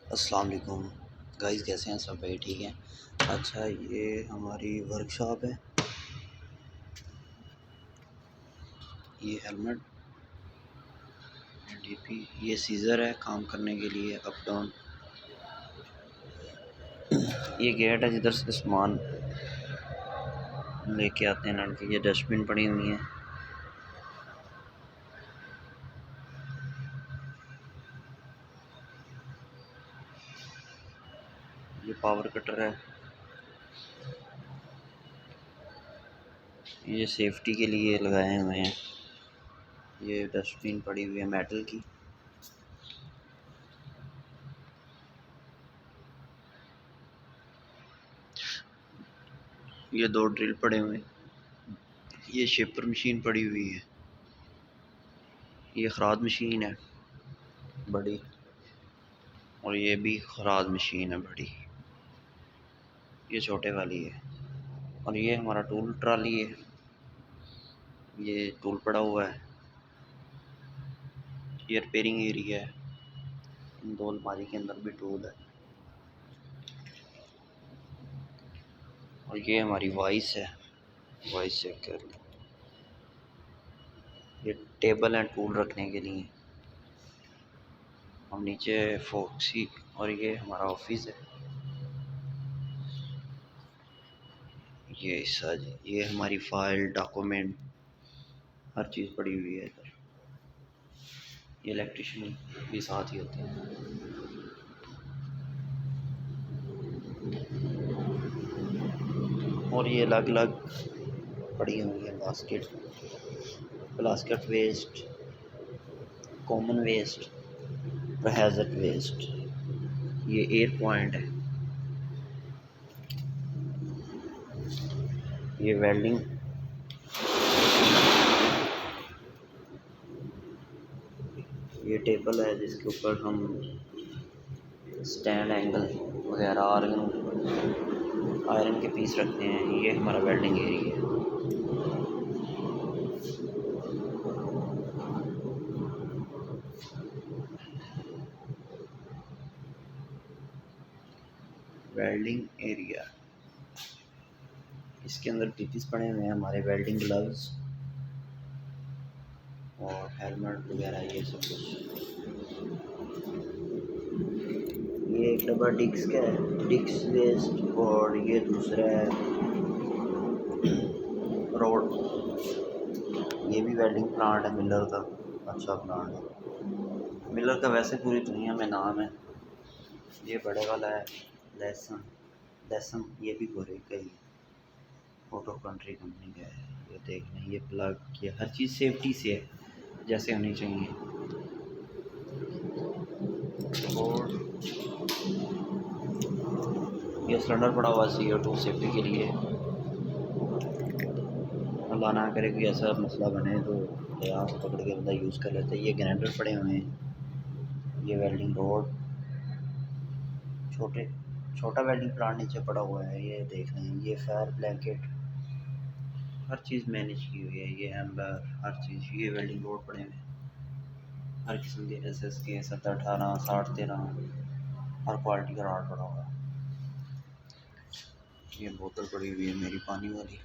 अस्सलाम वालेकुम गाइस, कैसे हैं सब भाई? ठीक हैं। अच्छा, ये हमारी वर्कशॉप है। ये हेलमेट, डीपी, ये सीज़र है काम करने के लिए अप डाउन। ये गेट है जिधर से सामान लेके आते हैं लड़के। ये डस्टबिन पड़ी हुई हैं। ये पावर कटर है। ये सेफ्टी के लिए लगाए हुए हैं। ये डस्टबिन पड़ी हुई है मेटल की। ये दो ड्रिल पड़े हुए हैं। ये शेपर मशीन पड़ी हुई है। ये खराद मशीन है बड़ी, और ये भी खराद मशीन है बड़ी। ये छोटे वाली है। और ये हमारा टूल ट्राली है। ये टूल पड़ा हुआ है। ये रिपेयरिंग एरिया है। इन दो अलमारी के अंदर भी टूल है। और ये हमारी वॉइस है। वॉइस चेक कर लो। ये टेबल है टूल रखने के लिए। हम नीचे फोक्सी। और ये हमारा ऑफिस है। ये हिस्सा जी, ये हमारी फाइल, डॉक्यूमेंट, हर चीज़ पड़ी हुई है इधर। ये इलेक्ट्रिशियन भी साथ ही होते हैं। और ये अलग अलग पड़ी हुई है basket. Plastic waste, common waste, hazard waste. ये एयर पॉइंट है। ये वेल्डिंग। ये टेबल है जिसके ऊपर हम स्टैंड, एंगल वगैरह, आयरन के पीस रखते हैं। ये हमारा वेल्डिंग एरिया है। वेल्डिंग एरिया, इसके अंदर पीस पड़े हुए हैं हमारे वेल्डिंग ग्लव्स और हेलमेट वगैरह, ये सब कुछ। ये एक डब्बा डिक्स का है, डिक्स वेस्ट। और ये दूसरा है रोड। ये भी वेल्डिंग प्लांट है मिलर का। अच्छा प्लांट है मिलर का, वैसे पूरी दुनिया में नाम है। ये बड़े वाला है लेसन। लेसन ये भी गोरे का ही फोटो कंट्री कंपनी का है। ये देख लें, ये प्लग, ये हर चीज़ सेफ्टी से है जैसे होनी चाहिए। और ये सिलेंडर पड़ा हुआ CO2 सेफ्टी के लिए। अल्लाह ना करे कोई ऐसा मसला बने तो यहाँ से पकड़ के बंदा यूज़ कर लेता है। ये ग्राइंडर पड़े हुए हैं। ये वेल्डिंग रोड, छोटा वेल्डिंग प्लांट नीचे पड़ा हुआ है। ये देख रहे हैं, ये फायर ब्लैंकेट, हर चीज़ मैनेज की हुई है। ये एम्बर, हर चीज़। ये वेल्डिंग रोड पड़े हुए हैं हर किस्म के, SS के 70-18, 60-13, हर क्वालिटी का रॉड पड़ा हुआ है। ये बोतल पड़ी हुई है मेरी पानी वाली।